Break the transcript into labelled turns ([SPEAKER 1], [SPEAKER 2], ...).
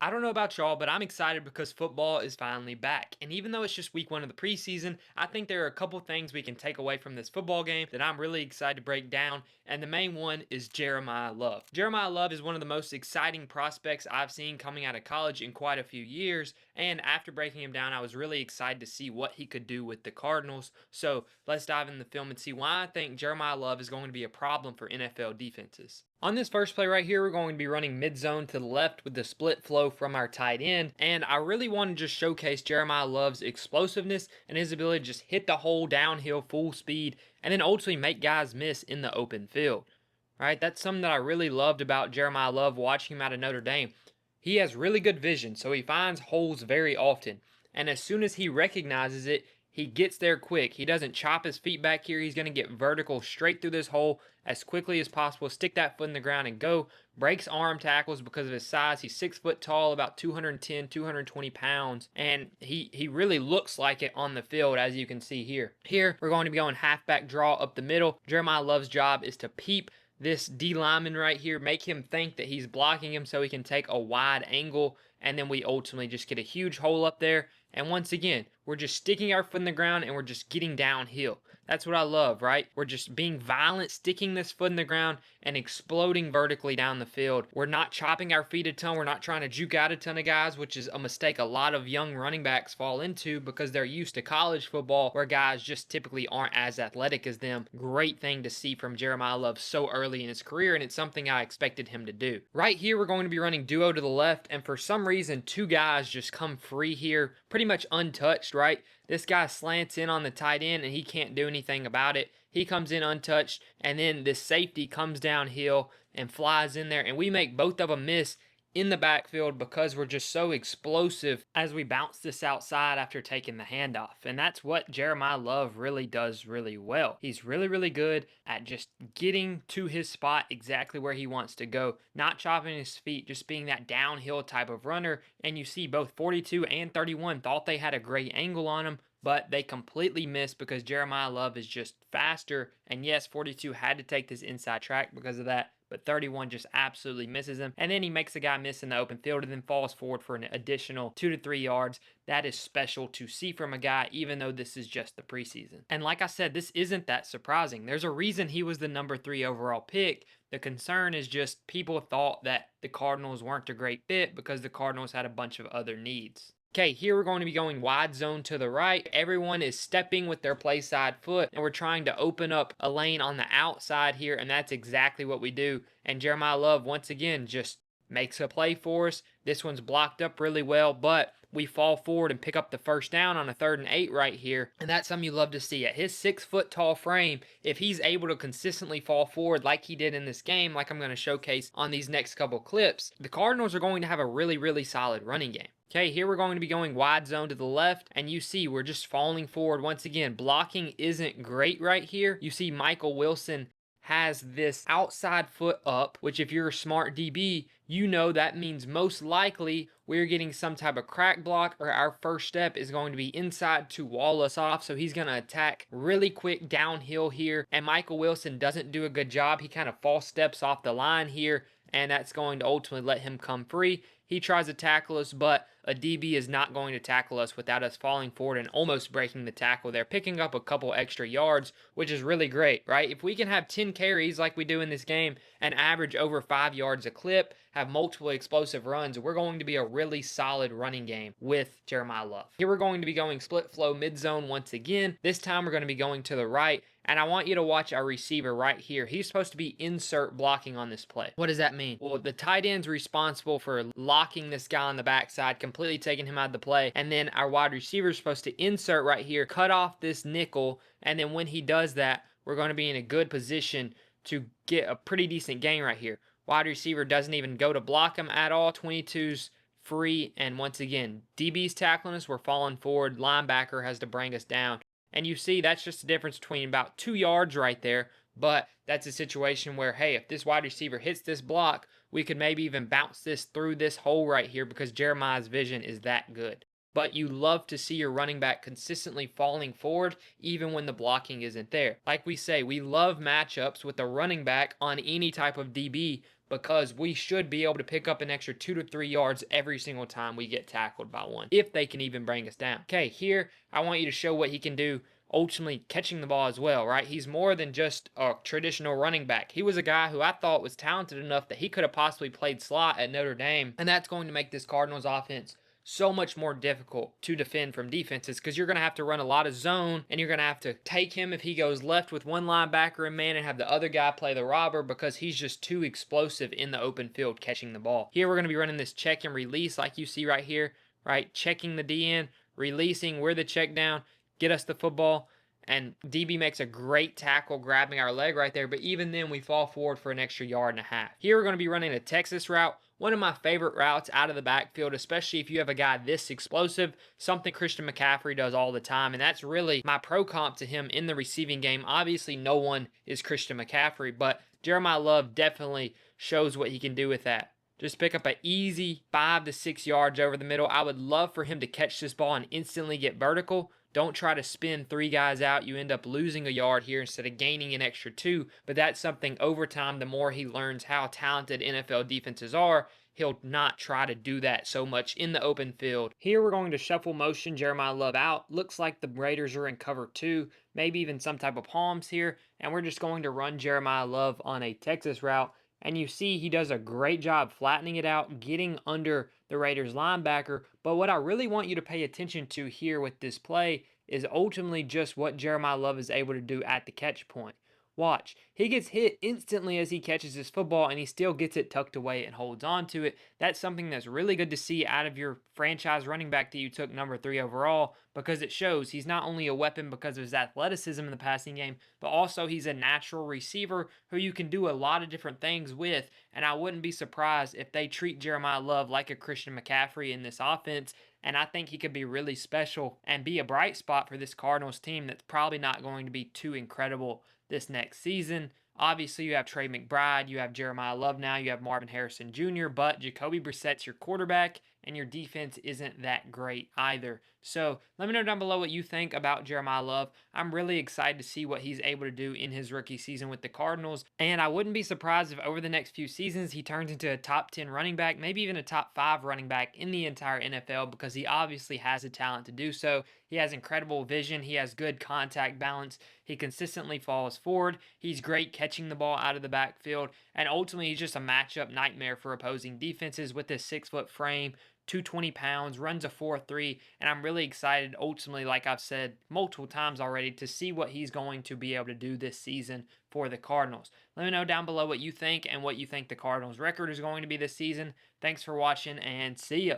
[SPEAKER 1] I don't know about y'all, but I'm excited because football is finally back. And even though it's just week one of the preseason, I think there are a couple things we can take away from this football game that I'm really excited to break down. And the main one is Jeremiah Love. Jeremiah Love is one of the most exciting prospects I've seen coming out of college in quite a few years. And after breaking him down, I was really excited to see what he could do with the Cardinals. So let's dive in the film and see why I think Jeremiah Love is going to be a problem for NFL defenses. On this first play right here, we're going to be running mid-zone to the left with the split flow from our tight end, and I really want to just showcase Jeremiah Love's explosiveness and his ability to just hit the hole downhill full speed and then ultimately make guys miss in the open field. Right? That's something that I really loved about Jeremiah Love watching him out of Notre Dame. He has really good vision, so he finds holes very often, and as soon as he recognizes it, he gets there quick. He doesn't chop his feet back here. He's going to get vertical straight through this hole as quickly as possible, stick that foot in the ground and go. Breaks arm tackles because of his size. He's 6 foot tall, about 210, 220 pounds, and he really looks like it on the field, as you can see here. Here, we're going to be going halfback draw up the middle. Jeremiah Love's job is to peep this D lineman right here, make him think that he's blocking him so he can take a wide angle, and then we ultimately just get a huge hole up there. And once again, we're just sticking our foot in the ground and we're just getting downhill. That's what I love, right? We're just being violent, sticking this foot in the ground and exploding vertically down the field. We're not chopping our feet a ton. We're not trying to juke out a ton of guys, which is a mistake a lot of young running backs fall into because they're used to college football where guys just typically aren't as athletic as them. Great thing to see from Jeremiah Love so early in his career, and it's something I expected him to do. Right here, we're going to be running duo to the left, and for some reason, two guys just come free here, pretty much untouched, right? This guy slants in on the tight end and he can't do anything about it. He comes in untouched, and then this safety comes downhill and flies in there, and we make both of them miss in the backfield because we're just so explosive as we bounce this outside after taking the handoff. And that's what Jeremiah Love really does really well. He's really, really good at just getting to his spot exactly where he wants to go, not chopping his feet, just being that downhill type of runner. And you see both 42 and 31 thought they had a great angle on him, but they completely missed because Jeremiah Love is just faster. And yes, 42 had to take this inside track because of that, but 31 just absolutely misses him. And then he makes a guy miss in the open field and then falls forward for an additional 2 to 3 yards. That is special to see from a guy, even though this is just the preseason. And like I said, this isn't that surprising. There's a reason he was the number 3 overall pick. The concern is just people thought that the Cardinals weren't a great fit because the Cardinals had a bunch of other needs. Okay, here we're going to be going wide zone to the right. Everyone is stepping with their play side foot, and we're trying to open up a lane on the outside here, and that's exactly what we do. And Jeremiah Love, once again, just makes a play for us. This one's blocked up really well, but we fall forward and pick up the first down on a 3rd and 8 right here. And that's something you love to see. At his 6 foot tall frame, if he's able to consistently fall forward like he did in this game, like I'm going to showcase on these next couple clips, the Cardinals are going to have a really, really solid running game. Okay, here we're going to be going wide zone to the left, and you see we're just falling forward once again. Blocking isn't great right here. You see Michael Wilson has this outside foot up, which if you're a smart DB, you know that means most likely we're getting some type of crack block, or our first step is going to be inside to wall us off. So he's going to attack really quick downhill here, and Michael Wilson doesn't do a good job. He kind of false steps off the line here, and that's going to ultimately let him come free. He tries to tackle us, but a DB is not going to tackle us without us falling forward and almost breaking the tackle there, picking up a couple extra yards, which is really great, right? If we can have 10 carries like we do in this game and average over 5 yards a clip, have multiple explosive runs, we're going to be a really solid running game with Jeremiah Love. Here we're going to be going split flow mid-zone once again. This time we're going to be going to the right, and I want you to watch our receiver right here. He's supposed to be insert blocking on this play. What does that mean? Well, the tight end's responsible for locking this guy on the backside, completely taking him out of the play, and then our wide receiver is supposed to insert right here, cut off this nickel, and then when he does that, we're going to be in a good position to get a pretty decent gain right here. Wide receiver doesn't even go to block him at all. 22's free, and once again, DB's tackling us, we're falling forward, linebacker has to bring us down. And you see that's just the difference between about 2 yards right there, but that's a situation where, hey, if this wide receiver hits this block, we could maybe even bounce this through this hole right here because Jeremiah's vision is that good. But you love to see your running back consistently falling forward even when the blocking isn't there. Like we say, we love matchups with the running back on any type of DB because we should be able to pick up an extra 2 to 3 yards every single time we get tackled by one, if they can even bring us down. Okay, here I want you to show what he can do ultimately catching the ball as well, right? He's more than just a traditional running back. He was a guy who I thought was talented enough that he could have possibly played slot at Notre Dame, and that's going to make this Cardinals offense so much more difficult to defend from defenses because you're going to have to run a lot of zone, and you're going to have to take him if he goes left with one linebacker in man and have the other guy play the robber because he's just too explosive in the open field catching the ball. Here we're going to be running this check and release like you see right here, right? Checking the DN, releasing, we're the check down, get us the football, and DB makes a great tackle grabbing our leg right there, but even then we fall forward for an extra yard and a half. Here we're going to be running a Texas route, one of my favorite routes out of the backfield, especially if you have a guy this explosive, something Christian McCaffrey does all the time, and that's really my pro comp to him in the receiving game. Obviously, no one is Christian McCaffrey, but Jeremiyah Love definitely shows what he can do with that. Just pick up an easy 5 to 6 yards over the middle. I would love for him to catch this ball and instantly get vertical. Don't try to spin 3 guys out. You end up losing a yard here instead of gaining an extra 2. But that's something over time, the more he learns how talented NFL defenses are, he'll not try to do that so much in the open field. Here we're going to shuffle motion Jeremiyah Love out. Looks like the Raiders are in cover 2, maybe even some type of palms here. And we're just going to run Jeremiyah Love on a Texas route. And you see he does a great job flattening it out, getting under the Raiders linebacker. But what I really want you to pay attention to here with this play is ultimately just what Jeremiyah Love is able to do at the catch point. Watch. He gets hit instantly as he catches his football, and he still gets it tucked away and holds on to it. That's something that's really good to see out of your franchise running back that you took number 3 overall, because it shows he's not only a weapon because of his athleticism in the passing game, but also he's a natural receiver who you can do a lot of different things with, and I wouldn't be surprised if they treat Jeremiyah Love like a Christian McCaffrey in this offense, and I think he could be really special and be a bright spot for this Cardinals team that's probably not going to be too incredible this next season. Obviously, you have Trey McBride, you have Jeremiyah Love now, you have Marvin Harrison Jr., but Jacoby Brissett's your quarterback, and your defense isn't that great either. So let me know down below what you think about Jeremiyah Love. I'm really excited to see what he's able to do in his rookie season with the Cardinals, and I wouldn't be surprised if over the next few seasons he turns into a top 10 running back, maybe even a top 5 running back in the entire NFL, because he obviously has the talent to do so. He has incredible vision, he has good contact balance, he consistently falls forward, he's great catching the ball out of the backfield, and ultimately he's just a matchup nightmare for opposing defenses with his 6-foot frame, 220 pounds, runs a 4.3, and I'm really excited ultimately, like I've said multiple times already, to see what he's going to be able to do this season for the Cardinals. Let me know down below what you think and what you think the Cardinals record is going to be this season. Thanks for watching, and see ya.